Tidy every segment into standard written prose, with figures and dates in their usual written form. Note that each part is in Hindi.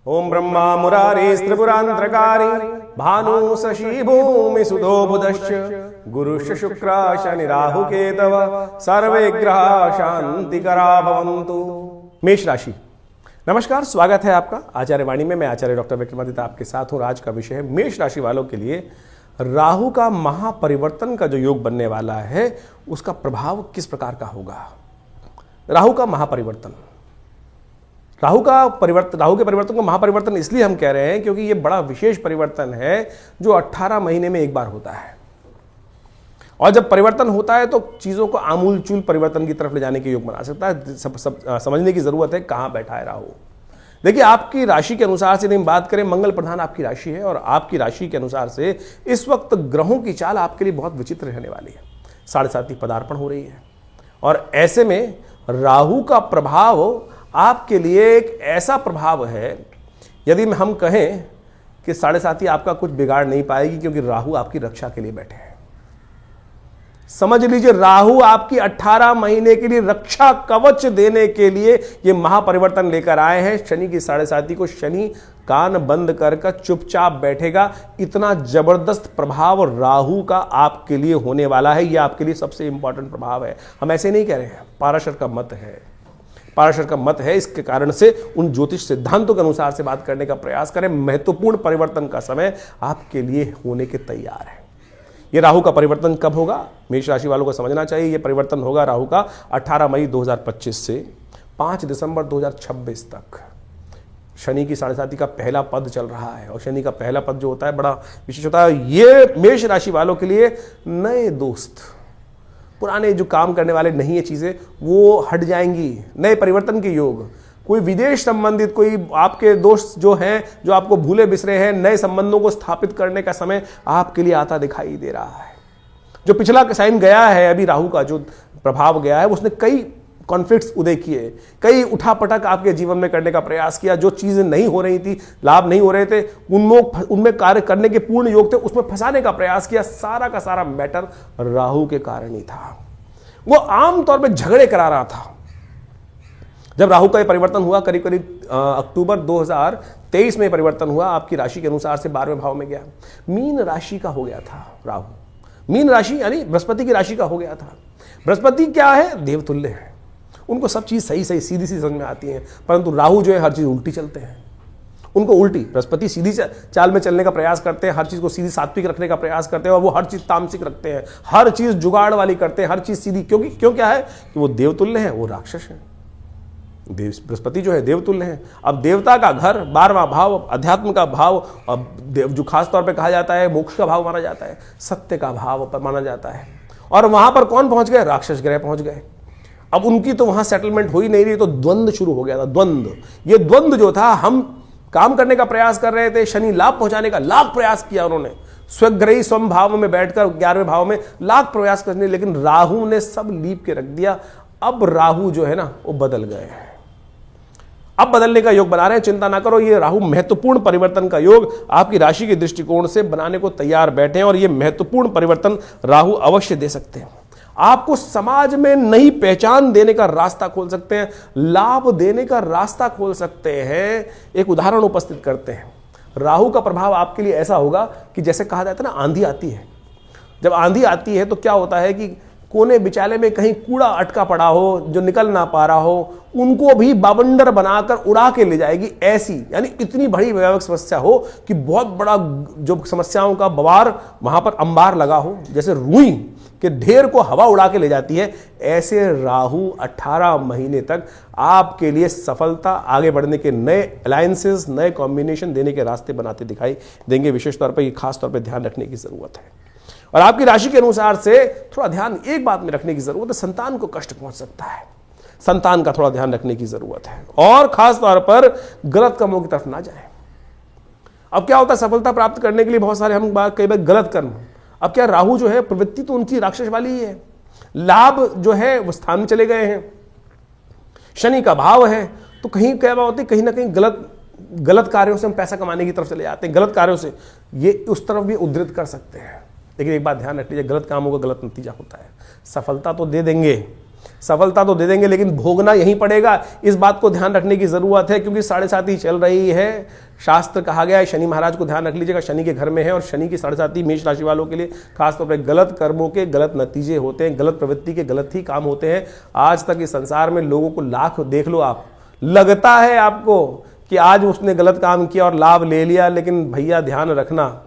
ओम ब्रह्मा मुरारी त्रिपुरांतरकारी भानु शशि भूमि सुधो बुधश्च गुरुश्च शुक्र शनि राहु केतव सर्वे ग्रह शांतिकरा भवन्तु। मेष राशि, नमस्कार, स्वागत है आपका आचार्य वाणी में। मैं आचार्य डॉक्टर विक्रमादित्य आपके साथ हूं। आज का विषय है मेष राशि वालों के लिए राहु का महापरिवर्तन का जो योग बनने वाला है उसका प्रभाव किस प्रकार का होगा। राहु का महापरिवर्तन, राहु के परिवर्तन को महापरिवर्तन इसलिए हम कह रहे हैं क्योंकि यह बड़ा विशेष परिवर्तन है जो 18 महीने में एक बार होता है। और जब परिवर्तन होता है तो चीजों को आमूलचूल परिवर्तन की तरफ ले जाने के योग बना सकता है। समझने की जरूरत है कहां बैठा है राहु। देखिए, आपकी राशि के अनुसार से हम बात करें, मंगल प्रधान आपकी राशि है और आपकी राशि के अनुसार से इस वक्त ग्रहों की चाल आपके लिए बहुत विचित्र रहने वाली है। 7.5 पदार्पण हो रही है और ऐसे में राहु का प्रभाव आपके लिए एक ऐसा प्रभाव है, यदि हम कहें कि 7.5 आपका कुछ बिगाड़ नहीं पाएगी क्योंकि राहु आपकी रक्षा के लिए बैठे हैं। समझ लीजिए, राहु आपकी 18 महीने के लिए रक्षा कवच देने के लिए यह महापरिवर्तन लेकर आए हैं। शनि की 7.5 को शनि कान बंद कर चुपचाप बैठेगा। इतना जबरदस्त प्रभाव राहु का आपके लिए होने वाला है। यह आपके लिए सबसे इंपॉर्टेंट प्रभाव है। हम ऐसे नहीं कह रहे हैं, पाराशर का मत है, पाराशर का मत है। इसके कारण से उन ज्योतिष सिद्धांतों के अनुसार से बात करने का प्रयास करें। महत्वपूर्ण परिवर्तन का समय आपके लिए होने के तैयार है। यह राहु का परिवर्तन कब होगा, मेष राशि वालों को समझना चाहिए। यह परिवर्तन होगा राहु का 18 मई 2025 से 5 दिसंबर 2026 तक। शनि की 7.5 का पहला पद चल रहा है और शनि का पहला पद जो होता है बड़ा विशेष होता है। यह मेष राशि वालों के लिए नए दोस्त, पुराने जो काम करने वाले नहीं है चीजें, वो हट जाएंगी। नए परिवर्तन के योग, कोई विदेश संबंधित कोई आपके दोस्त जो हैं जो आपको भूले बिसरे हैं, नए संबंधों को स्थापित करने का समय आपके लिए आता दिखाई दे रहा है। जो पिछला साइन गया है, अभी राहु का जो प्रभाव गया है, उसने कई कॉन्फ्लिक्ट्स उदय किए, कई उठापटक आपके जीवन में करने का प्रयास किया। जो चीजें नहीं हो रही थी, लाभ नहीं हो रहे थे, उनमें कार्य करने के पूर्ण योग थे, उसमें फंसाने का प्रयास किया। सारा का सारा मैटर राहु के कारण ही था। वो आमतौर पर झगड़े करा रहा था। जब राहु का यह परिवर्तन हुआ, करीब करीब अक्टूबर 2023 में परिवर्तन हुआ, आपकी राशि के अनुसार से 12वें भाव में गया। मीन राशि का हो गया था राहु। मीन राशि यानी बृहस्पति की राशि का हो गया था। बृहस्पति क्या है, देवतुल्य है। उनको सब चीज सही सही सीधी सी समझ में आती है, परंतु राहु जो है हर चीज उल्टी चलते हैं। उनको उल्टी, बृहस्पति सीधी चाल में चलने का प्रयास करते हैं, हर चीज को सीधी सात्विक रखने का प्रयास करते हैं और वो हर चीज तामसिक रखते हैं, हर चीज जुगाड़ वाली करते हैं, हर चीज सीधी। क्यों क्या है कि वो देवतुल्य है, वो राक्षस है। बृहस्पति जो है देवतुल्य है। अब देवता का घर 12वां भाव, अध्यात्म का भाव, अब जो खास तौर पे कहा जाता है मोक्ष का भाव माना जाता है, सत्य का भाव माना जाता है। और वहां पर कौन पहुंच गए, राक्षस ग्रह पहुंच गए। अब उनकी तो वहां सेटलमेंट हो ही नहीं रही, तो द्वंद्व शुरू हो गया था। द्वंद्व, ये द्वंद्व जो था, हम काम करने का प्रयास कर रहे थे, शनि लाभ पहुंचाने का लाख प्रयास किया उन्होंने, स्वग्रही स्वम भाव में बैठकर 11वें भाव में लाख प्रयास करने, लेकिन राहु ने सब लीप के रख दिया। अब राहु जो है ना वो बदल गए हैं। अब बदलने का योग बना रहे हैं, चिंता ना करो। ये राहु महत्वपूर्ण परिवर्तन का योग आपकी राशि के दृष्टिकोण से बनाने को तैयार बैठे हैं और ये महत्वपूर्ण परिवर्तन राहु अवश्य दे सकते हैं। आपको समाज में नई पहचान देने का रास्ता खोल सकते हैं, लाभ देने का रास्ता खोल सकते हैं। एक उदाहरण उपस्थित करते हैं। राहु का प्रभाव आपके लिए ऐसा होगा कि जैसे कहा जाता है ना, आंधी आती है। जब आंधी आती है तो क्या होता है कि कोने बिचाले में कहीं कूड़ा अटका पड़ा हो, जो निकल ना पा रहा हो, उनको भी बावंडर बनाकर उड़ा के ले जाएगी। ऐसी यानी इतनी बड़ी वैश्विक समस्या हो कि बहुत बड़ा जो समस्याओं का बवार वहां पर अंबार लगा हो, जैसे रुई के ढेर को हवा उड़ा के ले जाती है, ऐसे राहु 18 महीने तक आपके लिए सफलता, आगे बढ़ने के नए अलायंसेस, नए कॉम्बिनेशन देने के रास्ते बनाते दिखाई देंगे। विशेष तौर पर ये खास तौर पर ध्यान रखने की जरूरत है। और आपकी राशि के अनुसार से थोड़ा ध्यान एक बात में रखने की जरूरत है, संतान को कष्ट पहुंच सकता है। संतान का थोड़ा ध्यान रखने की जरूरत है और खास तौर पर गलत कामों की तरफ ना जाए। अब क्या होता है, सफलता प्राप्त करने के लिए बहुत सारे हम कई बार गलत कर्म। अब क्या, राहु जो है प्रवृत्ति तो उनकी राक्षस वाली ही है, लाभ जो है वो स्थान में चले गए हैं, शनि का भाव है, तो कहीं क्या बात होती है, कहीं ना कहीं गलत कार्यों से हम पैसा कमाने की तरफ चले जाते हैं। गलत कार्यों से ये उस तरफ भी उद्धृत कर सकते हैं। लेकिन एक बात ध्यान रख लीजिए, गलत कामों का गलत नतीजा होता है। सफलता तो दे देंगे सफलता तो दे देंगे लेकिन भोगना यहीं पड़ेगा। इस बात को ध्यान रखने की जरूरत है, क्योंकि 7.5 चल रही है। शास्त्र कहा गया है, शनि महाराज को ध्यान रख लीजिएगा, शनि के घर में है, और शनि की 7.5 मेष राशि वालों के लिए खासतौर पर गलत कर्मों के गलत नतीजे होते हैं, गलत प्रवृत्ति के गलत ही काम होते हैं। आज तक इस संसार में लोगों को लाख देख लो आप, लगता है आपको कि आज उसने गलत काम किया और लाभ ले लिया, लेकिन भैया ध्यान रखना,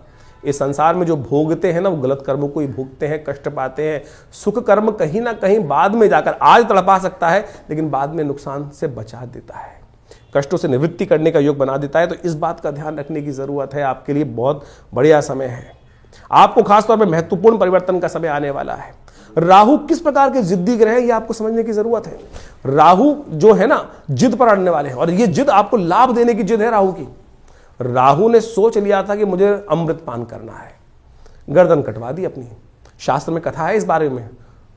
इस संसार में जो भोगते हैं ना, वो गलत कर्मों को ही भोगते हैं, कष्ट पाते हैं। सुख कर्म कहीं ना कहीं बाद में जाकर आज तड़पा सकता है, लेकिन बाद में नुकसान से बचा देता है, कष्टों से निवृत्ति करने का योग बना देता है। तो इस बात का ध्यान रखने की जरूरत है। आपके लिए बहुत बढ़िया समय है, आपको खासतौर पर महत्वपूर्ण परिवर्तन का समय आने वाला है। राहु किस प्रकार के जिद्दी ग्रह है, ये आपको समझने की जरूरत है। राहु जो है ना, जिद पर अड़ने वाले हैं, और ये जिद आपको लाभ देने की जिद है राहु की। राहु ने सोच लिया था कि मुझे अमृत पान करना है, गर्दन कटवा दी अपनी। शास्त्र में कथा है इस बारे में,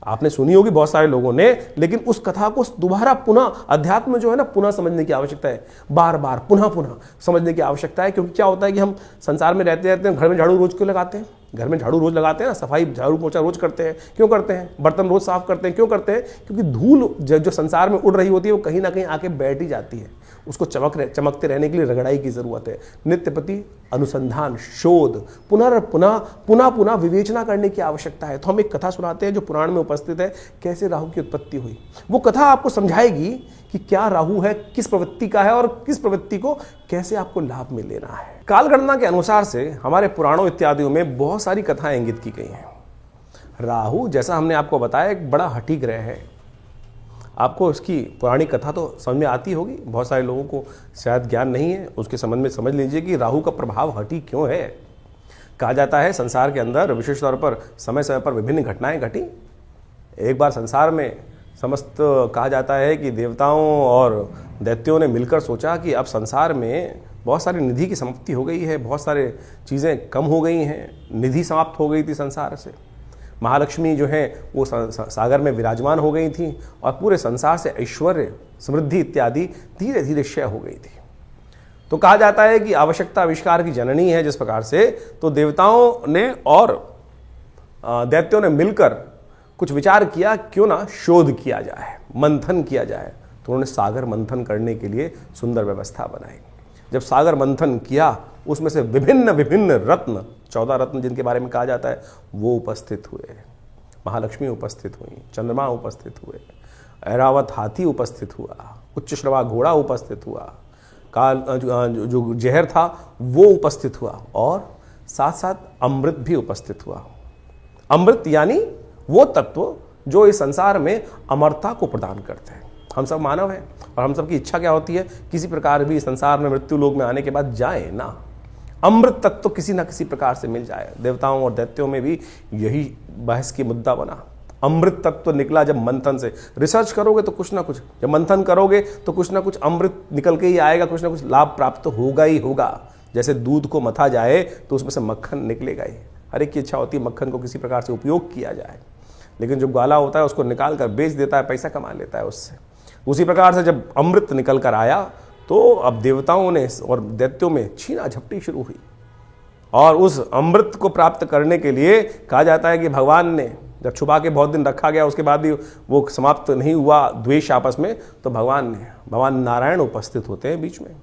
आपने सुनी होगी बहुत सारे लोगों ने, लेकिन उस कथा को दोबारा पुनः, अध्यात्म जो है ना, पुनः समझने की आवश्यकता है, बार बार पुनः पुनः समझने की आवश्यकता है। क्योंकि क्या होता है कि हम संसार में रहते रहते हैं, घर में झाड़ू रोज क्यों लगाते हैं? घर में झाड़ू रोज लगाते हैं ना, सफाई झाड़ू पोछा रोज करते हैं, क्यों करते हैं? बर्तन रोज साफ करते हैं, क्यों करते हैं? क्योंकि धूल जो संसार में उड़ रही होती है वो कहीं ना कहीं आके बैठ ही जाती है, उसको चमकते रहने के लिए रगड़ाई की जरूरत है। नित्य प्रति अनुसंधान, शोध, पुनः विवेचना करने की आवश्यकता है। तो हम एक कथा सुनाते हैं जो पुराण में उपस्थित है, कैसे राहु की उत्पत्ति हुई। वो कथा आपको समझाएगी कि क्या राहु है, किस प्रवृत्ति का है, और किस प्रवृत्ति को कैसे आपको लाभ में लेना है। कालगणना के अनुसार से हमारे पुराणों इत्यादियों में बहुत सारी कथाएं इंगित की गई हैं। राहु, जैसा हमने आपको बताया, एक बड़ा हठी ग्रह है। आपको इसकी पुरानी कथा तो समझ में आती होगी, बहुत सारे लोगों को शायद ज्ञान नहीं है, उसके संबंध में समझ लीजिए कि राहु का प्रभाव हठी क्यों है। कहा जाता है संसार के अंदर विशेष तौर पर समय समय पर विभिन्न घटनाएं घटी। एक बार संसार में समस्त कहा जाता है कि देवताओं और दैत्यों ने मिलकर सोचा कि अब संसार में बहुत सारी निधि की समाप्ति हो गई है, बहुत सारे चीज़ें कम हो गई हैं, निधि समाप्त हो गई थी संसार से। महालक्ष्मी जो है वो सागर में विराजमान हो गई थी, और पूरे संसार से ऐश्वर्य, समृद्धि इत्यादि धीरे धीरे क्षय हो गई थी। तो कहा जाता है कि आवश्यकता आविष्कार की जननी है। जिस प्रकार से तो देवताओं ने और दैत्यों ने मिलकर कुछ विचार किया, क्यों ना शोध किया जाए, मंथन किया जाए। तो उन्होंने सागर मंथन करने के लिए सुंदर व्यवस्था बनाई। जब सागर मंथन किया, उसमें से विभिन्न विभिन्न रत्न, 14 रत्न जिनके बारे में कहा जाता है, वो उपस्थित हुए। महालक्ष्मी उपस्थित हुई, चंद्रमा उपस्थित हुए, ऐरावत हाथी उपस्थित हुआ, उच्च श्रवा घोड़ा उपस्थित हुआ, काल जो जहर था वो उपस्थित हुआ, और साथ साथ अमृत भी उपस्थित हुआ। अमृत यानी वो तत्व जो इस संसार में अमरता को प्रदान करते हैं। हम सब मानव हैं, और हम सब की इच्छा क्या होती है, किसी प्रकार भी संसार में मृत्यु लोक में आने के बाद जाए ना, अमृत तत्व तो किसी ना किसी प्रकार से मिल जाए। देवताओं और दैत्यों में भी यही बहस की मुद्दा बना। अमृत तत्व तो निकला जब मंथन से, रिसर्च करोगे तो कुछ ना कुछ, जब मंथन करोगे तो कुछ ना कुछ अमृत निकल के ही आएगा, कुछ ना कुछ लाभ प्राप्त तो होगा ही होगा। जैसे दूध को मथा जाए तो उसमें से मक्खन निकलेगा ही। हर एक की इच्छा होती है मक्खन को किसी प्रकार से उपयोग किया जाए, लेकिन जो ग्वाला होता है उसको निकाल कर बेच देता है, पैसा कमा लेता है उससे। उसी प्रकार से जब अमृत निकल कर आया तो अब देवताओं ने और दैत्यों में छीना झपटी शुरू हुई, और उस अमृत को प्राप्त करने के लिए कहा जाता है कि भगवान ने जब छुपा के बहुत दिन रखा गया, उसके बाद भी वो समाप्त नहीं हुआ द्वेष आपस में, तो भगवान नारायण उपस्थित होते हैं बीच में,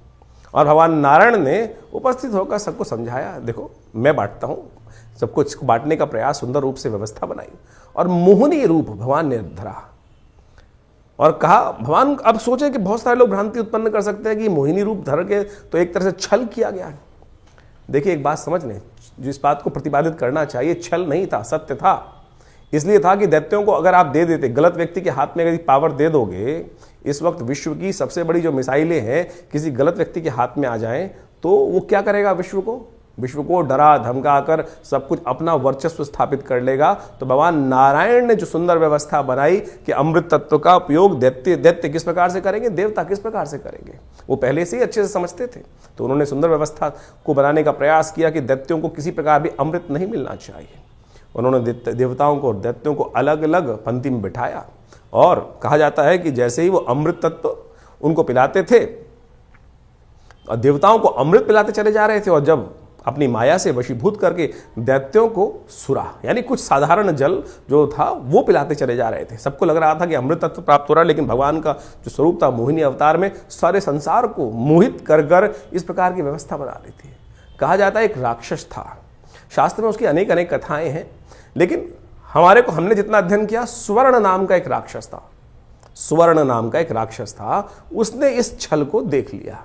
और भगवान नारायण ने उपस्थित होकर सबको समझाया, देखो मैं बांटता हूँ, सबको इसको बांटने का प्रयास, सुंदर रूप से व्यवस्था बनाई, और मोहनी रूप भगवान ने धरा और कहा। भगवान अब सोचे कि बहुत सारे लोग भ्रांति उत्पन्न कर सकते हैं कि मोहिनी रूप धर के तो एक तरह से छल किया गया है। देखिए एक बात समझ लें, जिस बात को प्रतिपादित करना चाहिए, छल नहीं था, सत्य था। इसलिए था कि दैत्यों को अगर आप दे देते, गलत व्यक्ति के हाथ में अगर पावर दे दोगे, इस वक्त विश्व की सबसे बड़ी जो मिसाइलें हैं किसी गलत व्यक्ति के हाथ में आ जाएं, तो वो क्या करेगा, विश्व को डरा धमका कर सब कुछ अपना वर्चस्व स्थापित कर लेगा। तो भगवान नारायण ने जो सुंदर व्यवस्था बनाई कि अमृत तत्व का उपयोग दैत्य किस प्रकार से करेंगे, देवता किस प्रकार से करेंगे, वो पहले से ही अच्छे से समझते थे। तो उन्होंने सुंदर व्यवस्था को बनाने का प्रयास किया कि दैत्यों को किसी प्रकार भी अमृत नहीं मिलना चाहिए। उन्होंने देवताओं को और दैत्यों को अलग अलग पंक्ति में बिठाया, और कहा जाता है कि जैसे ही वो अमृत तत्व उनको पिलाते थे, और देवताओं को अमृत पिलाते चले जा रहे थे, और जब अपनी माया से वशीभूत करके दैत्यों को सुरा यानी कुछ साधारण जल जो था वो पिलाते चले जा रहे थे। सबको लग रहा था कि अमृत तत्व प्राप्त हो रहा है, लेकिन भगवान का जो स्वरूप था मोहिनी अवतार में सारे संसार को मोहित कर कर इस प्रकार की व्यवस्था बना ली थी। कहा जाता है एक राक्षस था, शास्त्र में उसकी अनेक अनेक कथाएं हैं, लेकिन हमने जितना अध्ययन किया, स्वर्ण नाम का एक राक्षस था। स्वर्ण नाम का एक राक्षस था, उसने इस छल को देख लिया,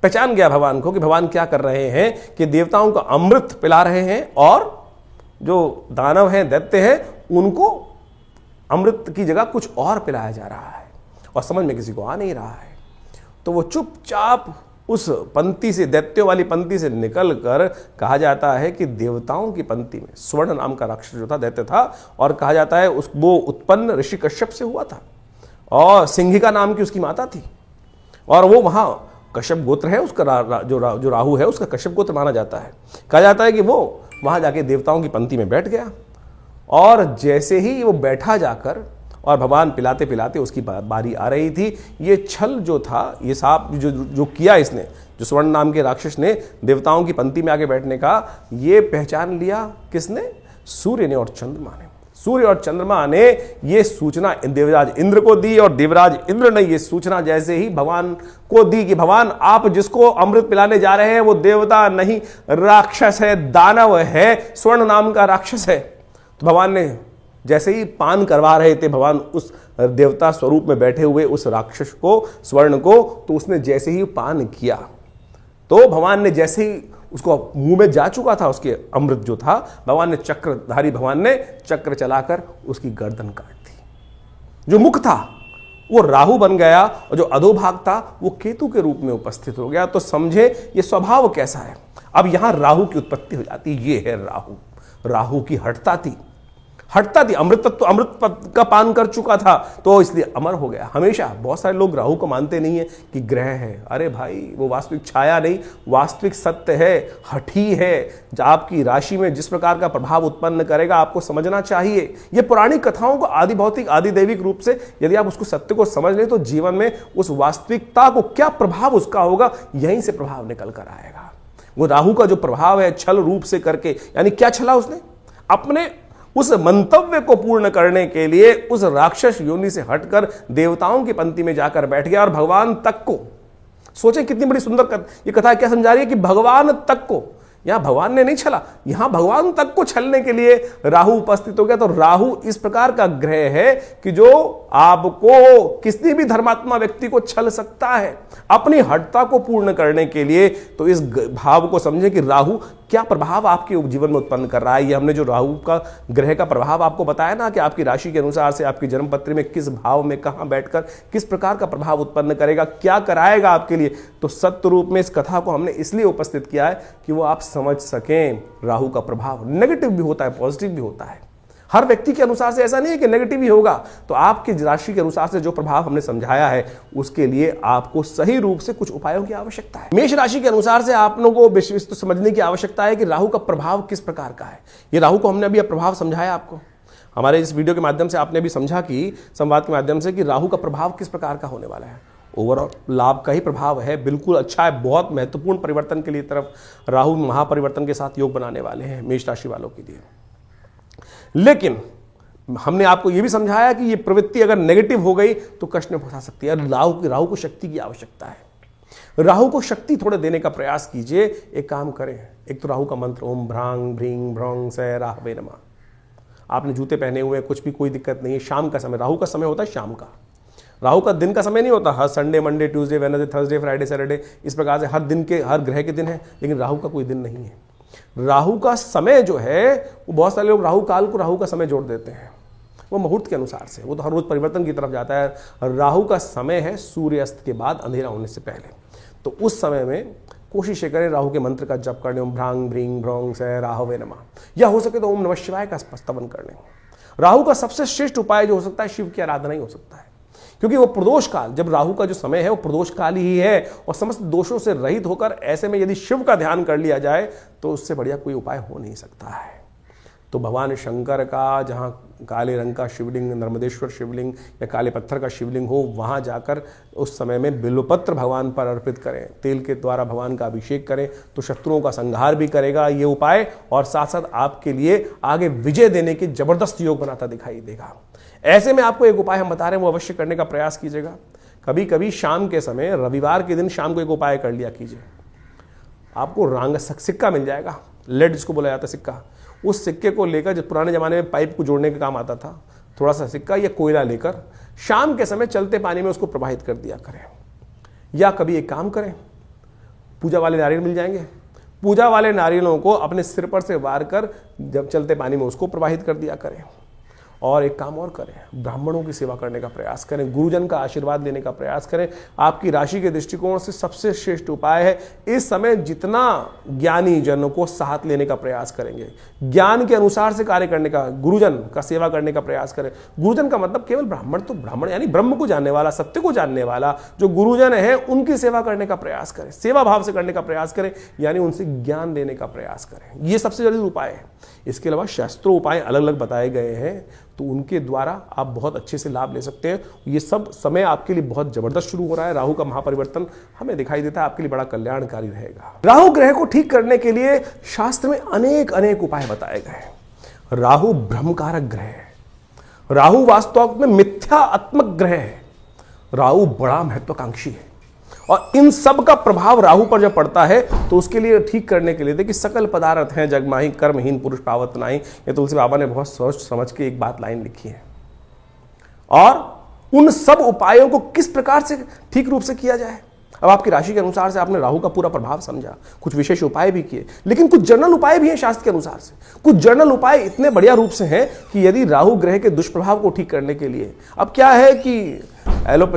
पहचान गया भगवान को कि भगवान क्या कर रहे हैं कि देवताओं को अमृत पिला रहे हैं और जो दानव हैं, दैत्य हैं, उनको अमृत की जगह कुछ और पिलाया जा रहा है और समझ में किसी को आ नहीं रहा है। तो वो चुपचाप उस पंक्ति से, दैत्यों वाली पंक्ति से निकलकर, कहा जाता है कि देवताओं की पंक्ति में स्वर्ण नाम का राक्षस जो था, दैत्य था, और कहा जाता है वो उत्पन्न ऋषि कश्यप से हुआ था और सिंहिका नाम की उसकी माता थी, और वो वहां कश्यप गोत्र है उसका, जो राहु है उसका कश्यप गोत्र माना जाता है। कहा जाता है कि वो वहां जाके देवताओं की पंक्ति में बैठ गया, और जैसे ही वो बैठा जाकर और भगवान पिलाते पिलाते उसकी बारी आ रही थी, ये छल जो था, ये सांप जो किया इसने, जो स्वर्ण नाम के राक्षस ने देवताओं की पंक्ति में आके बैठने का, ये पहचान लिया किसने? सूर्य ने और चंद्रमा ने। सूर्य और चंद्रमा ने ये सूचना देवराज इंद्र को दी, और देवराज इंद्र ने ये सूचना जैसे ही भगवान को दी कि भगवान आप जिसको अमृत पिलाने जा रहे हैं वो देवता नहीं, राक्षस है, दानव है, स्वर्ण नाम का राक्षस है। तो भगवान ने जैसे ही पान करवा रहे थे भगवान उस देवता स्वरूप में बैठे हुए उस राक्षस को, स्वर्ण को, तो उसने जैसे ही पान किया तो भगवान ने जैसे ही उसको मुंह में जा चुका था उसके अमृत जो था, भगवान ने चक्रधारी भगवान ने चक्र चलाकर उसकी गर्दन काट दी। जो मुख था वो राहु बन गया और जो अधोभाग था वो केतु के रूप में उपस्थित हो गया। तो समझे ये स्वभाव कैसा है। अब यहां राहु की उत्पत्ति हो जाती, ये है राहु। राहु की हठता थी, अमृत का पान कर चुका था तो इसलिए अमर हो गया। हमेशा बहुत सारे लोग राहु को मानते नहीं है कि ग्रह है। अरे भाई, वो वास्तविक छाया नहीं, वास्तविक सत्य है, हठी है। आपकी राशि में जिस प्रकार का प्रभाव उत्पन्न करेगा आपको समझना चाहिए। ये पुरानी कथाओं को आदि भौतिक आदि दैविक रूप से यदि आप उसको सत्य को समझ लें तो जीवन में उस वास्तविकता को क्या प्रभाव उसका होगा, यहीं से प्रभाव निकल कर आएगा। वो राहु का जो प्रभाव है छल रूप से करके, यानी क्या छला उसने? अपने उस मंतव्य को पूर्ण करने के लिए उस राक्षस योनि से हटकर देवताओं की पंक्ति में जाकर बैठ गया और भगवान तक को, सोचे कितनी बड़ी सुंदर ये कथा क्या समझा रही है कि भगवान तक को, यहां भगवान ने नहीं छला, यहां भगवान तक को छलने के लिए राहु उपस्थित हो गया। तो राहु इस प्रकार का ग्रह है कि जो आपको, किसी भी धर्मात्मा व्यक्ति को छल सकता है अपनी हठता को पूर्ण करने के लिए। तो इस भाव को समझे कि राहु क्या प्रभाव आपके जीवन में उत्पन्न कर रहा है। ये हमने जो राहु का ग्रह का प्रभाव आपको बताया ना कि आपकी राशि के अनुसार से आपकी जन्म पत्री में किस भाव में कहां बैठकर किस प्रकार का प्रभाव उत्पन्न करेगा, क्या कराएगा आपके लिए। तो सत्य रूप में इस कथा को हमने इसलिए उपस्थित किया है कि वो आप समझ सकें राहु का प्रभाव नेगेटिव भी होता है, पॉजिटिव भी होता है। हर व्यक्ति के अनुसार से ऐसा नहीं है कि नेगेटिव ही होगा। तो आपकी राशि के अनुसार से जो प्रभाव हमने समझाया है उसके लिए आपको सही रूप से कुछ उपायों की आवश्यकता है। मेष राशि के अनुसार से आप लोगों को विश्व समझने की आवश्यकता है कि राहु का प्रभाव किस प्रकार का है। ये राहु को हमने अभी प्रभाव समझाया आपको, हमारे इस वीडियो के माध्यम से आपने भी समझा कि संवाद के माध्यम से कि राहु का प्रभाव किस प्रकार का होने वाला है। ओवरऑल लाभ का ही प्रभाव है, बिल्कुल अच्छा है, बहुत महत्वपूर्ण परिवर्तन के लिए तरफ राहु महापरिवर्तन के साथ योग बनाने वाले हैं मेष राशि वालों के लिए। लेकिन हमने आपको यह भी समझाया कि ये प्रवृत्ति अगर नेगेटिव हो गई तो कष्ट में फंसा सकती है। राहु को शक्ति की आवश्यकता है। राहु को शक्ति थोड़े देने का प्रयास कीजिए। एक काम करें, एक तो राहु का मंत्र ओम भ्रांग भ्रीं भ्रौं स राहवे नमः। आपने जूते पहने हुए कुछ भी, कोई दिक्कत नहीं है। शाम का समय, राहु का समय होता है शाम का। राहु का दिन का समय नहीं होता। हर Sunday, Monday, Tuesday, Wednesday, Thursday, Friday, Saturday, इस प्रकार से हर दिन के, हर ग्रह के दिन है, लेकिन राहु का कोई दिन नहीं है। राहु का समय जो है वो, बहुत सारे लोग राहु काल को राहु का समय जोड़ देते हैं। वो मुहूर्त के अनुसार से, वो तो हर रोज परिवर्तन की तरफ जाता है। राहु का समय है सूर्यास्त के बाद, अंधेरा होने से पहले। तो उस समय में कोशिश करें राहु के मंत्र का जप करने, ओम भ्रांग भ्रीं भ्रौं स राहवे नमः, या हो सके तो ओम नमः शिवाय का स्तवन कर लें। राहु का सबसे श्रेष्ठ उपाय जो हो सकता है शिव की आराधना ही हो सकता है, क्योंकि वो प्रदोष काल, जब राहु का जो समय है वो प्रदोष काल ही है और समस्त दोषों से रहित होकर ऐसे में यदि शिव का ध्यान कर लिया जाए तो उससे बढ़िया कोई उपाय हो नहीं सकता है। तो भगवान शंकर का जहाँ काले रंग का शिवलिंग, नर्मदेश्वर शिवलिंग या काले पत्थर का शिवलिंग हो, वहाँ जाकर उस समय में बिल्वपत्र भगवान पर अर्पित करें, तेल के द्वारा भगवान का अभिषेक करें, तो शत्रुओं का संहार भी करेगा ये उपाय, और साथ साथ आपके लिए आगे विजय देने की जबरदस्त योग बनाता दिखाई देगा। ऐसे में आपको एक उपाय हम बता रहे हैं, वो अवश्य करने का प्रयास कीजिएगा। कभी कभी शाम के समय, रविवार के दिन शाम को एक उपाय कर लिया कीजिए। आपको रांग सिक्का मिल जाएगा, लेड जिसको बोला जाता है सिक्का, उस सिक्के को लेकर, जो पुराने जमाने में पाइप को जोड़ने के काम आता था, थोड़ा सा सिक्का या कोयला लेकर शाम के समय चलते पानी में उसको प्रवाहित कर दिया करें। या कभी एक काम करें, पूजा वाले नारियल मिल जाएंगे, पूजा वाले नारियलों को अपने सिर पर से वार कर जब चलते पानी में उसको प्रवाहित कर दिया करें। और एक काम और करें, ब्राह्मणों की सेवा करने का प्रयास करें, गुरुजन का आशीर्वाद लेने का प्रयास करें। आपकी राशि के दृष्टिकोण से सबसे श्रेष्ठ उपाय है, इस समय जितना ज्ञानी जनों को साथ लेने का प्रयास करेंगे, ज्ञान के अनुसार से कार्य करने का, गुरुजन का सेवा करने का प्रयास करें। गुरुजन का मतलब केवल ब्राह्मण, तो ब्राह्मण यानी ब्रह्म को जानने वाला, सत्य को जानने वाला जो गुरुजन है, उनकी सेवा करने का प्रयास करें, सेवा भाव से करने का प्रयास करें, यानी उनसे ज्ञान लेने का प्रयास करें। ये सबसे जरूरी उपाय है। इसके अलावा शास्त्रों उपाय अलग अलग बताए गए हैं, तो उनके द्वारा आप बहुत अच्छे से लाभ ले सकते हैं। ये सब समय आपके लिए बहुत जबरदस्त शुरू हो रहा है। राहु का महापरिवर्तन हमें दिखाई देता है, आपके लिए बड़ा कल्याणकारी रहेगा। राहु ग्रह को ठीक करने के लिए शास्त्र में अनेक अनेक उपाय बताए गए हैं। राहु भ्रमकारक ग्रह है, राहु वास्तव में मिथ्यात्मक ग्रह है, राहु बड़ा महत्वाकांक्षी है, और इन सब का प्रभाव राहु पर जब पड़ता है तो उसके लिए ठीक करने के लिए देखिए, सकल पदार्थ हैं जगमाही, कर्महीन पुरुष पावत नाहीं, ये तुलसी बाबा ने बहुत सोच समझ के एक बात लाइन लिखी है। और उन सब उपायों को किस प्रकार से ठीक रूप से किया जाए, अब आपकी राशि के अनुसार से आपने राहु का पूरा प्रभाव समझा, कुछ विशेष उपाय भी किए, लेकिन कुछ जनरल उपाय भी हैं शास्त्र के अनुसार से। कुछ जनरल उपाय इतने बढ़िया रूप से हैं कि यदि राहु ग्रह के दुष्प्रभाव को ठीक करने के लिए, अब क्या है कि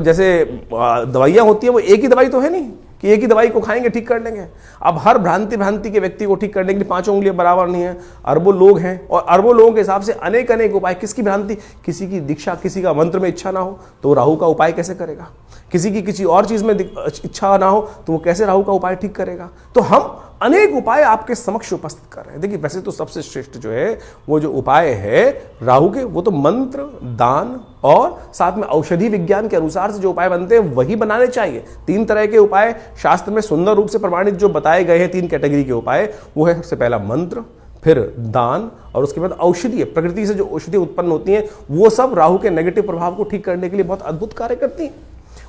जैसे दवाइयां होती है, वो एक ही दवाई तो है नहीं कि एक ही दवाई को खाएंगे ठीक कर लेंगे। अब हर भ्रांति के व्यक्ति को ठीक करने के लिए 5 उंगलियां बराबर नहीं है, अरबों लोग हैं, और अरबों लोगों के हिसाब से अनेक अनेक उपाय। किसकी भ्रांति, किसी की दीक्षा, किसी का मंत्र में इच्छा ना हो तो राहु का उपाय कैसे करेगा, किसी की किसी और चीज में इच्छा ना हो तो वो कैसे राहु का उपाय ठीक करेगा। तो हम अनेक उपाय आपके समक्ष उपस्थित कर रहे हैं। देखिए, वैसे तो सबसे श्रेष्ठ जो है वो जो उपाय है राहु के, वो तो मंत्र, दान और साथ में औषधि विज्ञान के अनुसार से जो उपाय बनते हैं वही बनाने चाहिए। 3 तरह के उपाय शास्त्र में सुंदर रूप से प्रमाणित जो बताए गए हैं, 3 कैटेगरी के उपाय, वो है सबसे पहला मंत्र, फिर दान, और उसके बाद औषधि। प्रकृति से जो औषधि उत्पन्न होती हैं वो सब राहु के नेगेटिव प्रभाव को ठीक करने के लिए बहुत अद्भुत कार्य करती हैं।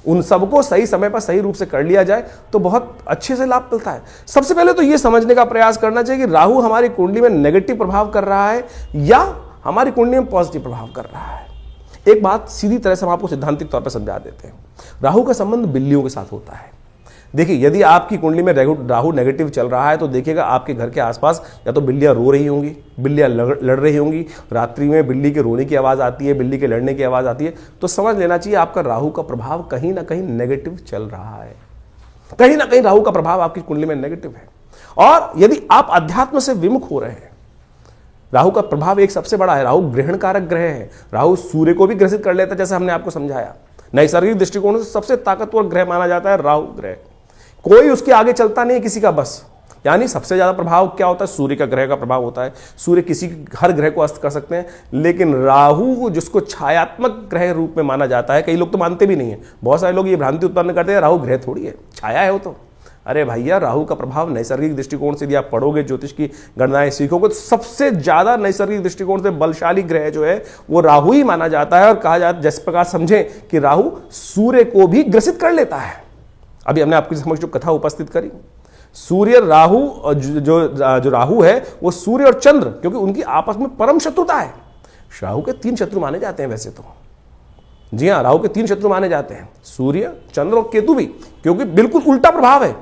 उन सबको सही समय पर सही रूप से कर लिया जाए तो बहुत अच्छे से लाभ मिलता है। सबसे पहले तो यह समझने का प्रयास करना चाहिए कि राहु हमारी कुंडली में नेगेटिव प्रभाव कर रहा है या हमारी कुंडली में पॉजिटिव प्रभाव कर रहा है। एक बात सीधी तरह से हम आपको सिद्धांतिक तौर पर समझा देते हैं। राहु का संबंध बिल्लियों के साथ होता है। देखिए, यदि आपकी कुंडली में राहु नेगेटिव चल रहा है तो देखिएगा आपके घर के आसपास या तो बिल्लियां रो रही होंगी, बिल्लियां लड़ रही होंगी, रात्रि में बिल्ली के रोने की आवाज़ आती है, बिल्ली के लड़ने की आवाज़ आती है, तो समझ लेना चाहिए आपका राहु का प्रभाव कहीं ना कहीं नेगेटिव चल रहा है। कहीं ना कहीं राहु का प्रभाव आपकी कुंडली में नेगेटिव है। और यदि आप अध्यात्म से विमुख हो रहे हैं, राहु का प्रभाव एक सबसे बड़ा है, राहु ग्रहण कारक ग्रह है। राहु सूर्य को भी ग्रसित कर लेता है, जैसे हमने आपको समझाया। नैसर्गिक दृष्टिकोण से सबसे ताकतवर ग्रह माना जाता है राहु ग्रह। कोई उसके आगे चलता नहीं है किसी का बस। यानी सबसे ज्यादा प्रभाव क्या होता है, सूर्य का ग्रह का प्रभाव होता है। सूर्य किसी हर ग्रह को अस्त कर सकते हैं, लेकिन राहु जिसको छायात्मक ग्रह रूप में माना जाता है, कई लोग तो मानते भी नहीं है। बहुत सारे लोग ये भ्रांति उत्पन्न करते हैं राहु ग्रह थोड़ी है, छाया है वो तो। अरे भैया, राहु का प्रभाव नैसर्गिक दृष्टिकोण से यदि आप पढ़ोगे, ज्योतिष की गणनाएं सीखोगे, तो सबसे ज्यादा नैसर्गिक दृष्टिकोण से बलशाली ग्रह जो है वो राहु ही माना जाता है। और कहा जाता है, जिस प्रकार समझें कि राहु सूर्य को भी ग्रसित कर लेता है। अभी हमने आपके समक्ष जो कथा उपस्थित करी, सूर्य राहु जो राहु है वो सूर्य और चंद्र, क्योंकि उनकी आपस में परम शत्रुता है। राहु के 3 शत्रु माने जाते हैं वैसे तो। जी हां, राहु के 3 शत्रु माने जाते हैं, सूर्य, चंद्र और केतु भी, क्योंकि बिल्कुल उल्टा प्रभाव है।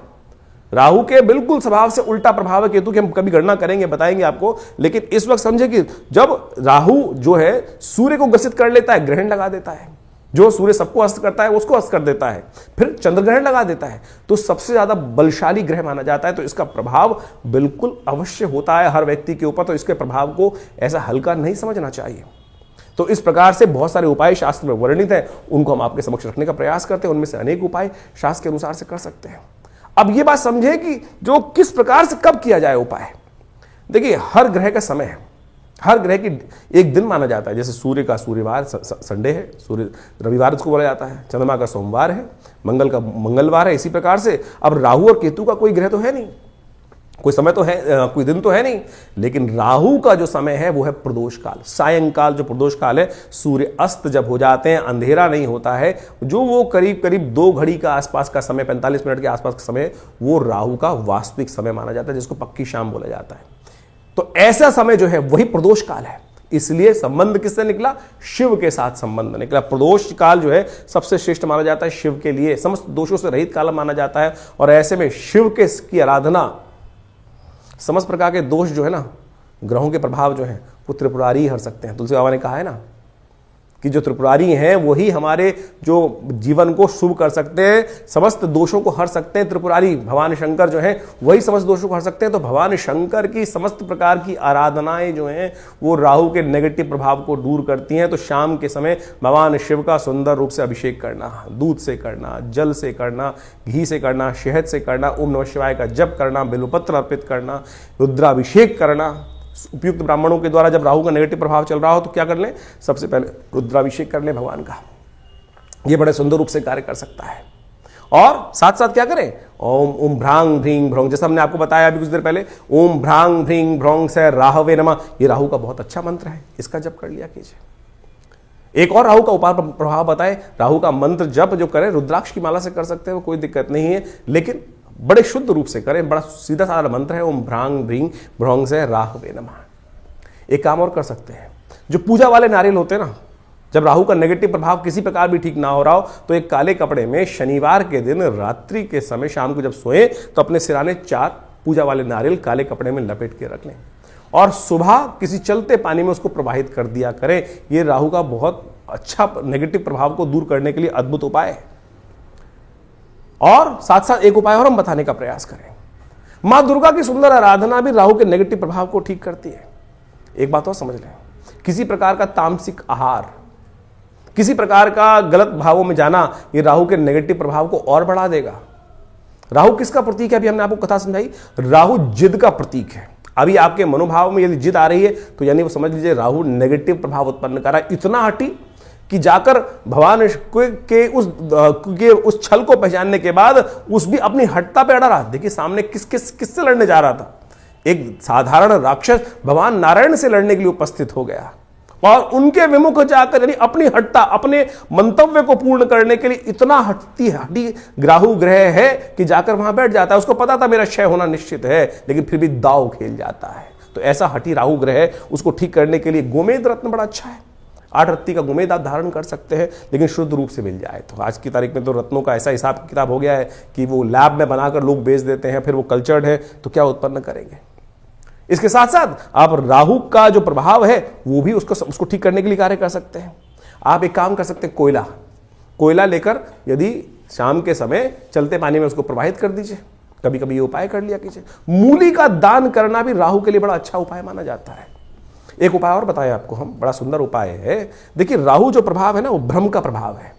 राहु के बिल्कुल स्वभाव से उल्टा प्रभाव है केतु की। हम कभी गणना करेंगे, बताएंगे आपको। लेकिन इस वक्त समझे कि जब राहु जो है सूर्य को ग्रसित कर लेता है, ग्रहण लगा देता है। जो सूर्य सबको अस्त करता है उसको अस्त कर देता है, फिर चंद्र ग्रहण लगा देता है, तो सबसे ज्यादा बलशाली ग्रह माना जाता है। तो इसका प्रभाव बिल्कुल अवश्य होता है हर व्यक्ति के ऊपर। तो इसके प्रभाव को ऐसा हल्का नहीं समझना चाहिए। तो इस प्रकार से बहुत सारे उपाय शास्त्र में वर्णित हैं, उनको हम आपके समक्ष रखने का प्रयास करते हैं। उनमें से अनेक उपाय शास्त्र के अनुसार से कर सकते हैं। अब यह बात समझे कि जो किस प्रकार से कब किया जाए उपाय। देखिए, हर ग्रह का समय है। हर ग्रह की एक दिन माना जाता है। जैसे सूर्य का सूर्यवार संडे है, सूर्य रविवार उसको बोला जाता है, चंद्रमा का सोमवार है, मंगल का मंगलवार है। इसी प्रकार से अब राहु और केतु का कोई ग्रह तो है नहीं, कोई समय तो है, कोई दिन तो है नहीं, लेकिन राहु का जो समय है वो है प्रदोष काल, सायंकाल जो प्रदोष काल है। सूर्य अस्त जब हो जाते हैं, अंधेरा नहीं होता है, जो वो करीब करीब 2 घड़ी का आसपास का समय, 45 मिनट के आसपास का समय, वो राहु का वास्तविक समय माना जाता है, जिसको पक्की शाम बोला जाता है। तो ऐसा समय जो है वही प्रदोष काल है। इसलिए संबंध किससे निकला? शिव के साथ संबंध निकला। प्रदोष काल जो है सबसे श्रेष्ठ माना जाता है शिव के लिए, समस्त दोषों से रहित काल माना जाता है। और ऐसे में शिव के की आराधना, समस्त प्रकार के दोष जो है ना, ग्रहों के प्रभाव जो है वो त्रिपुरारी हर सकते हैं। तुलसी बाबा ने कहा है ना कि जो त्रिपुरारी हैं वही हमारे जो जीवन को शुभ कर सकते हैं, समस्त दोषों को हर सकते हैं। त्रिपुरारी भगवान शंकर जो हैं वही समस्त दोषों को हर सकते हैं। तो भगवान शंकर की समस्त प्रकार की आराधनाएं जो हैं वो राहु के नेगेटिव प्रभाव को दूर करती हैं। तो शाम के समय भगवान शिव का सुंदर रूप से अभिषेक करना, दूध से करना, जल से करना, घी से करना, शहद से करना, ओम नमः शिवाय का जप करना, बिल्वपत्र अर्पित करना, रुद्राभिषेक करना। उपयुक्त ब्राह्मणों के द्वारा जब राहु का नेगेटिव प्रभाव चल रहा हो तो क्या कर लें? सबसे पहले रुद्राभिषेक कर लें भगवान का। ये बड़े सुंदर रूप से कार्य कर सकता है। और साथ साथ क्या करें? ओम ओम भ्रांग भ्रींग भ्रौंग, जैसा हमने आपको बताया अभी कुछ देर पहले, ओम भ्रांग भ्रींग भ्रौंग से राहवे नमः, ये राहु का बहुत अच्छा मंत्र है, इसका जप कर लिया कीजिए। एक और राहु का उपाय प्रभाव बताए, राहु का मंत्र जप जो करें रुद्राक्ष की माला से कर सकते हैं, वो कोई दिक्कत नहीं है, लेकिन बड़े शुद्ध रूप से करें। बड़ा सीधा साधा मंत्र है, ओम भ्रांग भ्रींग भ्रौंग से राहवे नमः। एक काम और कर सकते हैं, जो पूजा वाले नारियल होते हैं ना, जब राहु का नेगेटिव प्रभाव किसी प्रकार भी ठीक ना हो रहा हो तो एक काले कपड़े में शनिवार के दिन रात्रि के समय शाम को जब सोए तो अपने सिराने 4 पूजा वाले नारियल काले कपड़े में लपेट के रख लें और सुबह किसी चलते पानी में उसको प्रवाहित कर दिया करें। यह राहु का बहुत अच्छा नेगेटिव प्रभाव को दूर करने के लिए अद्भुत उपाय है। और साथ साथ एक उपाय और हम बताने का प्रयास करें, मां दुर्गा की सुंदर आराधना भी राहु के नेगेटिव प्रभाव को ठीक करती है। एक बात और समझ लें, किसी प्रकार का तामसिक आहार, किसी प्रकार का गलत भावों में जाना, ये राहु के नेगेटिव प्रभाव को और बढ़ा देगा। राहु किसका प्रतीक है? अभी हमने आपको कथा समझाई, राहु जिद का प्रतीक है। अभी आपके मनोभाव में यदि जिद आ रही है तो यानी वो समझ लीजिए राहु नेगेटिव प्रभाव उत्पन्न कर रहा है। इतना हटी कि जाकर भगवान के उस छल को पहचानने के बाद उस भी अपनी हटता पे अड़ा रहा। देखिए सामने किससे लड़ने जा रहा था, एक साधारण राक्षस भगवान नारायण से लड़ने के लिए उपस्थित हो गया और उनके विमुख जाकर यानी अपनी हटता, अपने मंतव्य को पूर्ण करने के लिए इतना हटी राहु ग्रह है कि जाकर वहां बैठ जाता है। उसको पता था मेरा क्षय होना निश्चित है, लेकिन फिर भी दाव खेल जाता है। तो ऐसा हटी राहु ग्रह है, उसको ठीक करने के लिए गोमेद रत्न बड़ा अच्छा है। 8 रत्ती का गोमेद आप धारण कर सकते हैं, लेकिन शुद्ध रूप से मिल जाए तो। आज की तारीख में तो रत्नों का ऐसा हिसाब किताब हो गया है कि वो लैब में बनाकर लोग बेच देते हैं, फिर वो कल्चर्ड है तो क्या उत्पन्न करेंगे। इसके साथ साथ आप राहु का जो प्रभाव है वो भी उसको ठीक करने के लिए कार्य कर सकते हैं। आप एक काम कर सकते हैं, कोयला लेकर यदि शाम के समय चलते पानी में उसको प्रवाहित कर दीजिए। कभी कभी ये उपाय कर लिया कीजिए। मूली का दान करना भी राहु के लिए बड़ा अच्छा उपाय माना जाता है। एक उपाय और बताया आपको हम, बड़ा सुंदर उपाय है। देखिए राहु जो प्रभाव है ना वो भ्रम का प्रभाव है।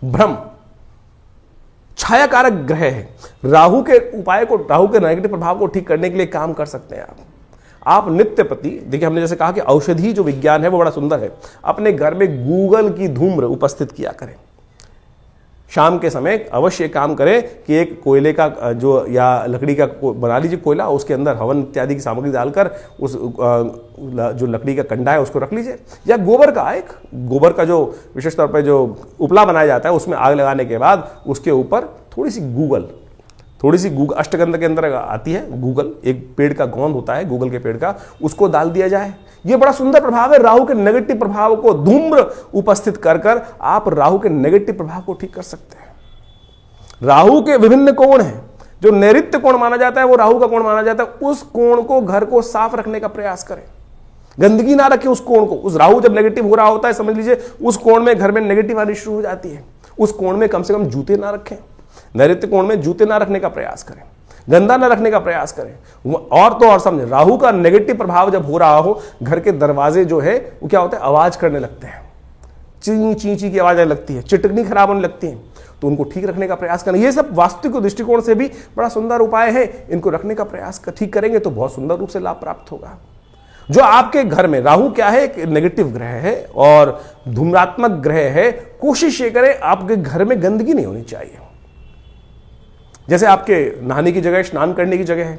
भ्रम छाया कारक ग्रह है। राहु के उपाय को, राहु के नेगेटिव प्रभाव को ठीक करने के लिए काम कर सकते हैं आप नित्य प्रति। देखिए हमने जैसे कहा कि औषधि जो विज्ञान है वो बड़ा सुंदर है। अपने घर में गूगल की धूम्र उपस्थित किया करें। शाम के समय अवश्य काम करें कि एक कोयले का जो या लकड़ी का बना लीजिए कोयला, उसके अंदर हवन इत्यादि की सामग्री डालकर उस जो लकड़ी का कंडा है उसको रख लीजिए, या गोबर का जो विशेष तौर पर जो उपला बनाया जाता है उसमें आग लगाने के बाद उसके ऊपर थोड़ी सी गूगल अष्टगंध के अंदर आती है गूगल, एक पेड़ का गोंद होता है गूगल के पेड़ का, उसको डाल दिया जाए। यह बड़ा सुंदर प्रभाव है। राहु के नेगेटिव प्रभाव को धूम्र उपस्थित कर आप राहु के नेगेटिव प्रभाव को ठीक कर सकते हैं। राहु के विभिन्न कोण हैं। जो नैऋत्य कोण माना जाता है वो राहु का कोण माना जाता है। उस कोण को, घर को साफ रखने का प्रयास करें। गंदगी ना रखें उस कोण को। उस राहु जब नेगेटिव हो रहा होता है समझ लीजिए उस कोण में घर में नेगेटिव आनी शुरू हो जाती है। उस कोण में कम से कम जूते ना रखें। नैऋत्य कोण में जूते ना रखने का प्रयास करें, गंदा ना रखने का प्रयास करें। और तो और समझे, राहु का नेगेटिव प्रभाव जब हो रहा हो, घर के दरवाजे जो है वो क्या होता है, आवाज करने लगते हैं, ची ची की आवाज आने लगती है, चिटकनी खराब होने लगती है, तो उनको ठीक रखने का प्रयास करें। ये सब वास्तविक दृष्टिकोण से भी बड़ा सुंदर उपाय है। इनको रखने का प्रयास ठीक करेंगे तो बहुत सुंदर रूप से लाभ प्राप्त होगा। जो आपके घर में राहु क्या है, एक नेगेटिव ग्रह है और धूम्रात्मक ग्रह है, कोशिश ये करें आपके घर में गंदगी नहीं होनी चाहिए। जैसे आपके नहाने की जगह, स्नान करने की जगह है,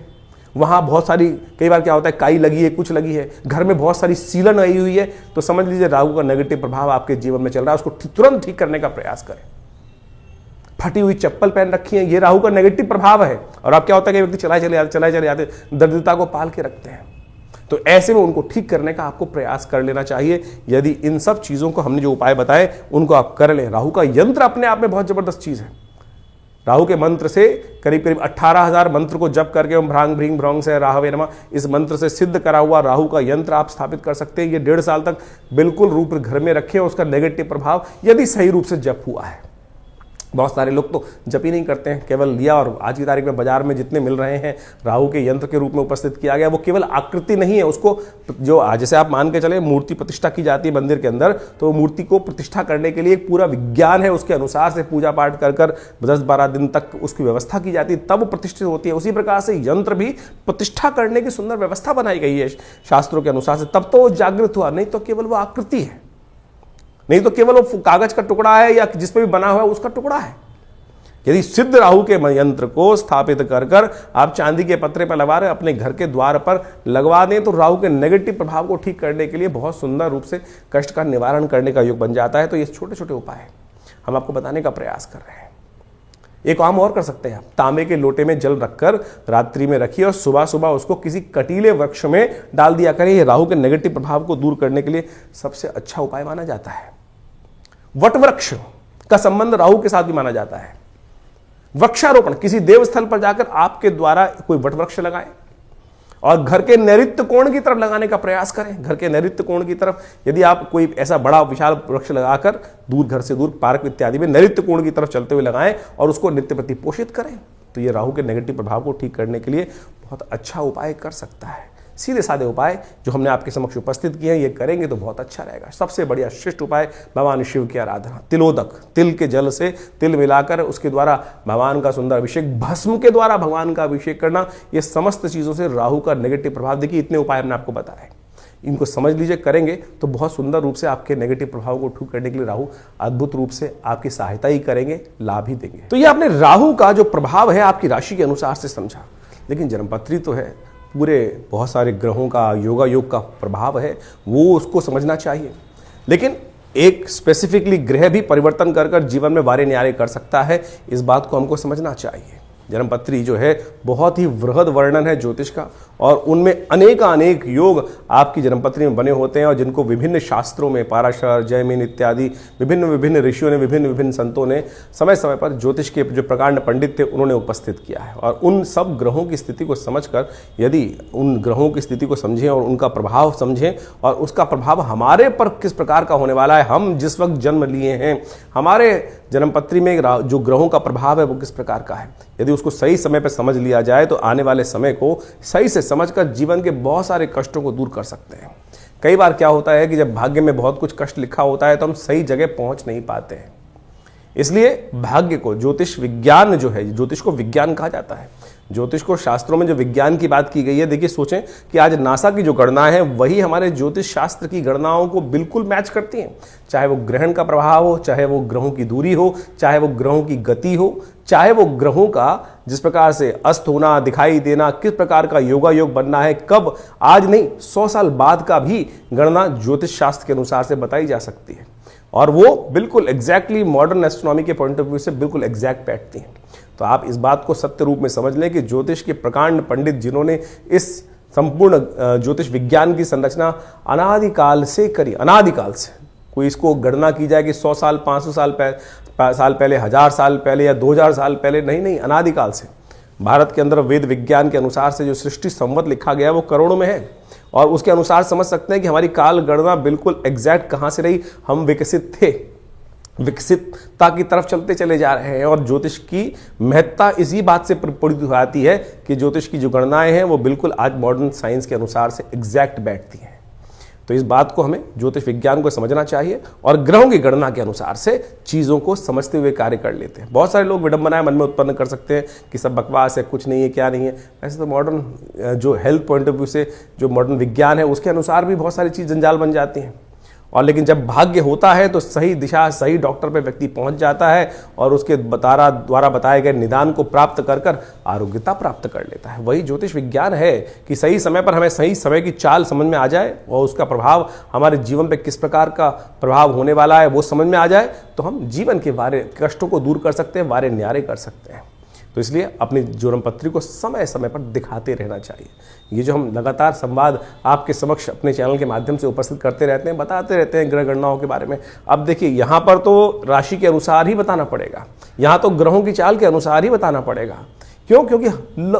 वहां बहुत सारी, कई बार क्या होता है काई लगी है, कुछ लगी है, घर में बहुत सारी सीलन आई हुई है, तो समझ लीजिए राहु का नेगेटिव प्रभाव आपके जीवन में चल रहा है। उसको तुरंत ठीक करने का प्रयास करें। फटी हुई चप्पल पहन रखी है, ये राहु का नेगेटिव प्रभाव है। और अब क्या होता है कि व्यक्ति चलाए चले जाते दरिद्रता को पाल के रखते हैं, तो ऐसे में उनको ठीक करने का आपको प्रयास कर लेना चाहिए। यदि इन सब चीजों को हमने जो उपाय बताए उनको आप कर लें। राहु का यंत्र अपने आप में बहुत जबरदस्त चीज है। राहु के मंत्र से करीब करीब 18,000 मंत्र को जप करके ओम भ्रांग भ्रीं भ्रौंग से राहवे नमः, इस मंत्र से सिद्ध करा हुआ राहु का यंत्र आप स्थापित कर सकते हैं। ये 1.5 साल तक बिल्कुल रूप घर में रखें। उसका नेगेटिव प्रभाव यदि सही रूप से जप हुआ है, बहुत सारे लोग तो जप ही नहीं करते हैं, केवल लिया और आज की तारीख में बाजार में जितने मिल रहे हैं राहु के यंत्र के रूप में उपस्थित किया गया, वो केवल आकृति नहीं है, उसको जो जैसे आप मान के चले मूर्ति प्रतिष्ठा की जाती है मंदिर के अंदर, तो मूर्ति को प्रतिष्ठा करने के लिए एक पूरा विज्ञान है, उसके अनुसार से पूजा पाठ कर 10-12 दिन तक उसकी व्यवस्था की जाती है, तब वो प्रतिष्ठित होती है। उसी प्रकार से यंत्र भी प्रतिष्ठा करने की सुंदर व्यवस्था बनाई गई है शास्त्रों के अनुसार से, तब तो वो जागृत हुआ, नहीं तो केवल वो आकृति है, नहीं तो केवल वो कागज का टुकड़ा है या जिस पे भी बना हुआ है उसका टुकड़ा है। यदि सिद्ध राहु के यंत्र को स्थापित कर आप चांदी के पत्रे पर लगा रहे अपने घर के द्वार पर लगवा दें, तो राहु के नेगेटिव प्रभाव को ठीक करने के लिए बहुत सुंदर रूप से कष्ट का निवारण करने का योग बन जाता है। तो ये छोटे छोटे उपाय हम आपको बताने का प्रयास कर रहे हैं। एक काम और कर सकते हैं आप, तांबे के लोटे में जल रखकर रात्रि में रखिए और सुबह सुबह उसको किसी कटीले वृक्ष में डाल दिया करें। यह राहु के नेगेटिव प्रभाव को दूर करने के लिए सबसे अच्छा उपाय माना जाता है। वट वृक्ष का संबंध राहु के साथ भी माना जाता है। वृक्षारोपण, किसी देवस्थल पर जाकर आपके द्वारा कोई वट वृक्ष लगाएं और घर के नैऋत्य कोण की तरफ लगाने का प्रयास करें। घर के नैऋत्य कोण की तरफ यदि आप कोई ऐसा बड़ा विशाल वृक्ष लगाकर दूर, घर से दूर, पार्क इत्यादि में नैऋत्य कोण की तरफ चलते हुए लगाएं और उसको नित्य प्रति पोषित करें, तो ये राहु के नेगेटिव प्रभाव को ठीक करने के लिए बहुत अच्छा उपाय कर सकता है। सीधे साधे उपाय जो हमने आपके समक्ष उपस्थित किए हैं, ये करेंगे तो बहुत अच्छा रहेगा। सबसे बढ़िया श्रेष्ठ उपाय भगवान शिव की आराधना, तिलोदक, तिल के जल से तिल मिलाकर उसके द्वारा भगवान का सुंदर अभिषेक, भस्म के द्वारा भगवान का अभिषेक करना, ये समस्त चीजों से राहु का नेगेटिव प्रभाव, देखिए इतने उपाय हमने आपको बताए, इनको समझ लीजिए, करेंगे तो बहुत सुंदर रूप से आपके नेगेटिव प्रभाव को ठीक करने के लिए राहु अद्भुत रूप से आपकी सहायता ही करेंगे, लाभ ही देंगे। तो ये आपने राहु का जो प्रभाव है आपकी राशि के अनुसार से समझा, लेकिन जन्मपत्री तो है, पूरे बहुत सारे ग्रहों का योगा योग का प्रभाव है, वो उसको समझना चाहिए। लेकिन एक स्पेसिफिकली ग्रह भी परिवर्तन कर जीवन में वारे न्यारे कर सकता है, इस बात को हमको समझना चाहिए। जन्मपत्री जो है बहुत ही वृहद वर्णन है ज्योतिष का, और उनमें अनेक योग आपकी जन्मपत्री में बने होते हैं, और जिनको विभिन्न शास्त्रों में पाराशर, जैमिन इत्यादि विभिन्न ऋषियों ने, विभिन्न संतों ने समय समय पर ज्योतिष के जो प्रकांड पंडित थे उन्होंने उपस्थित किया है। और उन सब ग्रहों की स्थिति को समझकर, यदि उन ग्रहों की स्थिति को समझें और उनका प्रभाव समझें और उसका प्रभाव हमारे पर किस प्रकार का होने वाला है, हम जिस वक्त जन्म लिए हैं, हमारे जन्मपत्री में जो ग्रहों का प्रभाव है वो किस प्रकार का है, यदि उसको सही समय पर समझ लिया जाए तो आने वाले समय को सही से समझकर जीवन के बहुत सारे कष्टों को दूर कर सकते हैं। कई बार क्या होता है कि जब भाग्य में बहुत कुछ कष्ट लिखा होता है तो हम सही जगह पहुंच नहीं पाते हैं। इसलिए भाग्य को, ज्योतिष विज्ञान जो है, ज्योतिष को विज्ञान कहा जाता है, ज्योतिष को शास्त्रों में जो विज्ञान की बात की गई है, देखिए सोचें कि आज नासा की जो गणनाएं हैं वही हमारे ज्योतिष शास्त्र की गणनाओं को बिल्कुल मैच करती हैं। चाहे वो ग्रहण का प्रभाव हो, चाहे वो ग्रहों की दूरी हो, चाहे वो ग्रहों की गति हो, चाहे वो ग्रहों का जिस प्रकार से अस्त होना, दिखाई देना, किस प्रकार का योगा योग बनना है, कब, आज नहीं 100 साल बाद का भी गणना ज्योतिष शास्त्र के अनुसार से बताई जा सकती है, और वो बिल्कुल एग्जैक्टली मॉडर्न एस्ट्रोनॉमी के पॉइंट ऑफ व्यू से बिल्कुल एग्जैक्ट बैठती हैं। तो आप इस बात को सत्य रूप में समझ लें कि ज्योतिष के प्रकांड पंडित जिन्होंने इस संपूर्ण ज्योतिष विज्ञान की संरचना अनादिकाल से करी, अनादिकाल से, कोई इसको गणना की जाए कि 100 साल, 500 साल पहले, 1000 साल पहले या 2000 साल पहले, नहीं, अनादिकाल से। भारत के अंदर वेद विज्ञान के अनुसार से जो सृष्टि संवत लिखा गया वो करोड़ों में है, और उसके अनुसार समझ सकते हैं कि हमारी काल गणना बिल्कुल एग्जैक्ट कहाँ से रही। हम विकसित थे, विकसितता की तरफ चलते चले जा रहे हैं, और ज्योतिष की महत्ता इसी बात से प्रपूरित हो जाती है कि ज्योतिष की जो गणनाएं हैं वो बिल्कुल आज मॉडर्न साइंस के अनुसार से एग्जैक्ट बैठती हैं। तो इस बात को हमें ज्योतिष विज्ञान को समझना चाहिए और ग्रहों की गणना के अनुसार से चीज़ों को समझते हुए कार्य कर लेते हैं। बहुत सारे लोग विडंबनाएं मन में उत्पन्न कर सकते हैं कि सब बकवास है, कुछ नहीं है, क्या नहीं है। ऐसे तो मॉडर्न जो हेल्थ पॉइंट ऑफ व्यू से जो मॉडर्न विज्ञान है उसके अनुसार भी बहुत सारी चीज़ जंजाल बन जाती हैं। और लेकिन जब भाग्य होता है तो सही दिशा सही डॉक्टर पे व्यक्ति पहुंच जाता है और उसके द्वारा बताए गए निदान को प्राप्त कर कर आरोग्यता प्राप्त कर लेता है। वही ज्योतिष विज्ञान है कि सही समय पर हमें सही समय की चाल समझ में आ जाए और उसका प्रभाव हमारे जीवन पे किस प्रकार का प्रभाव होने वाला है वो समझ में आ जाए तो हम जीवन के वारे कष्टों को दूर कर सकते हैं, वारे न्यारे कर सकते हैं। तो इसलिए अपनी जोरम पत्री को समय समय पर दिखाते रहना चाहिए। ये जो हम लगातार संवाद आपके समक्ष अपने चैनल के माध्यम से उपस्थित करते रहते हैं, बताते रहते हैं ग्रह गणनाओं के बारे में। अब देखिए यहाँ पर तो राशि के अनुसार ही बताना पड़ेगा, यहाँ तो ग्रहों की चाल के अनुसार ही बताना पड़ेगा। क्यों? क्योंकि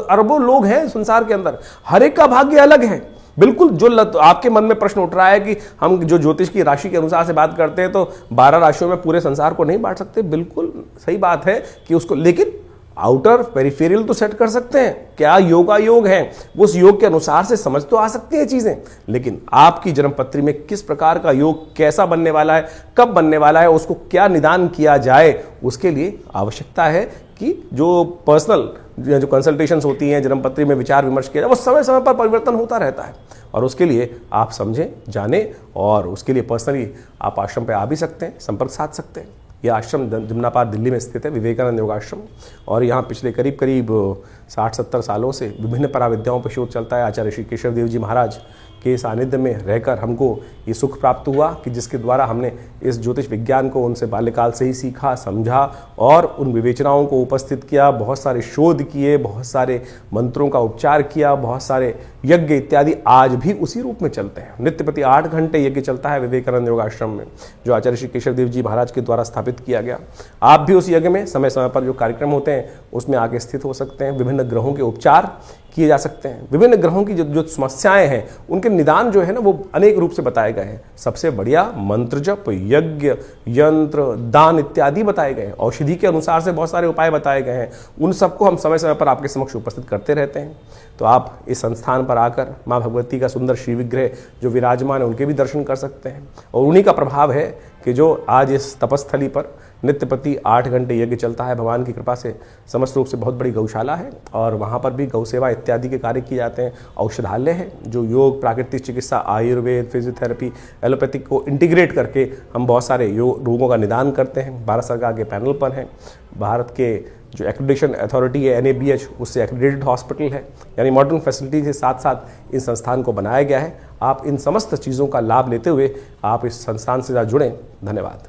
अरबों लोग हैं संसार के अंदर, हर एक का भाग्य अलग है। बिल्कुल जो आपके मन में प्रश्न उठ रहा है कि हम जो ज्योतिष की राशि के अनुसार से बात करते हैं तो 12 राशियों में पूरे संसार को नहीं बांट सकते, बिल्कुल सही बात है कि उसको, लेकिन आउटर पेरिफेरियल तो सेट कर सकते हैं। क्या योगा योग है, उस योग के अनुसार से समझ तो आ सकती हैं चीजें, लेकिन आपकी जन्मपत्री में किस प्रकार का योग कैसा बनने वाला है, कब बनने वाला है, उसको क्या निदान किया जाए, उसके लिए आवश्यकता है कि जो पर्सनल जो कंसल्टेशंस होती हैं, जन्मपत्री में विचार विमर्श किया जाए, वो समय समय पर परिवर्तन होता रहता है। और उसके लिए आप समझें, जानें, और उसके लिए पर्सनली आप आश्रम पर आ भी सकते हैं, संपर्क साध सकते हैं। यह आश्रम जमुनापार दिल्ली में स्थित है, विवेकानंद योगाश्रम। और यहाँ पिछले करीब 60-70 सालों से विभिन्न पराविद्याओं पर शोध चलता है। आचार्य श्री केशव देव जी महाराज के सानिध्य में रहकर हमको ये सुख प्राप्त हुआ कि जिसके द्वारा हमने इस ज्योतिष विज्ञान को उनसे बाल्यकाल से ही सीखा, समझा और उन विवेचनाओं को उपस्थित किया, बहुत सारे शोध किए, बहुत सारे मंत्रों का उपचार किया, बहुत सारे यज्ञ इत्यादि आज भी उसी रूप में चलते हैं। नित्य प्रति 8 घंटे यज्ञ चलता है विवेकानंद योगाश्रम में, जो आचार्य श्री केशव देव जी महाराज के द्वारा स्थापित किया गया। आप भी उस यज्ञ में समय समय पर जो कार्यक्रम होते हैं उसमें आगे स्थित हो सकते हैं। विभिन्न ग्रहों के उपचार किए जा सकते हैं। विभिन्न ग्रहों की जो समस्याएं हैं उनके निदान जो है ना वो अनेक रूप से बताए गए हैं। सबसे बढ़िया मंत्र जप, यज्ञ, यंत्र, दान इत्यादि बताए गए हैं। औषधि के अनुसार से बहुत सारे उपाय बताए गए हैं। उन सबको हम समय समय पर आपके समक्ष उपस्थित करते रहते हैं। तो आप इस संस्थान पर आकर माँ भगवती का सुंदर श्री विग्रह जो विराजमान है उनके भी दर्शन कर सकते हैं। और उन्हीं का प्रभाव है कि जो आज इस तपस्थली पर नित्य प्रति 8 घंटे यज्ञ चलता है। भगवान की कृपा से समस्त रूप से बहुत बड़ी गौशाला है और वहाँ पर भी गौ सेवा इत्यादि के कार्य किए जाते हैं। औषधालय है जो योग, प्राकृतिक चिकित्सा, आयुर्वेद, फिजियोथेरेपी, एलोपैथिक को इंटीग्रेट करके हम बहुत सारे रोगों का निदान करते हैं। भारत सरकार के पैनल पर हैं। भारत के जो एक्रेडिटेशन अथॉरिटी है NABH, उससे एक्रेडिटेड हॉस्पिटल है। यानी मॉडर्न फैसिलिटी के साथ साथ इस संस्थान को बनाया गया है। आप इन समस्त चीज़ों का लाभ लेते हुए आप इस संस्थान से जुड़ें। धन्यवाद।